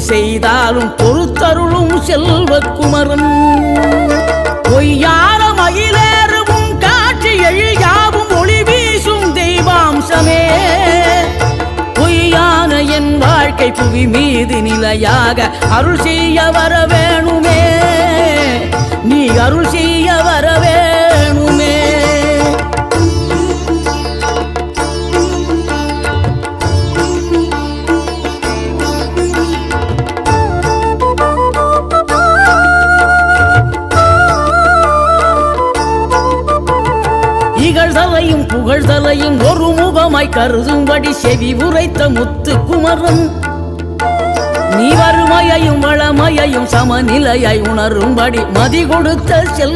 செய்தாலும் பொறுத்தருளும் செல்வக்குமரன் பொய்யான மயிலேறும் காட்சி எழியாவும் ஒளி வீசும் தெய்வாம்சமே பொய்யான என் வாழ்க்கை புவி மீது நிலையாக அருள் செய்ய வர வேணுமே நீ அருள் செய்ய வர வேணுமே இகழ்தலையும் புகழ்தலையும் ஒரு முகமாய் கருதும்படி செவி உரைத்த முத்து குமரன் நீ வறுமையையும் வளமையையும் சமநிலையை உணரும்படி மதி கொடுத்த செல்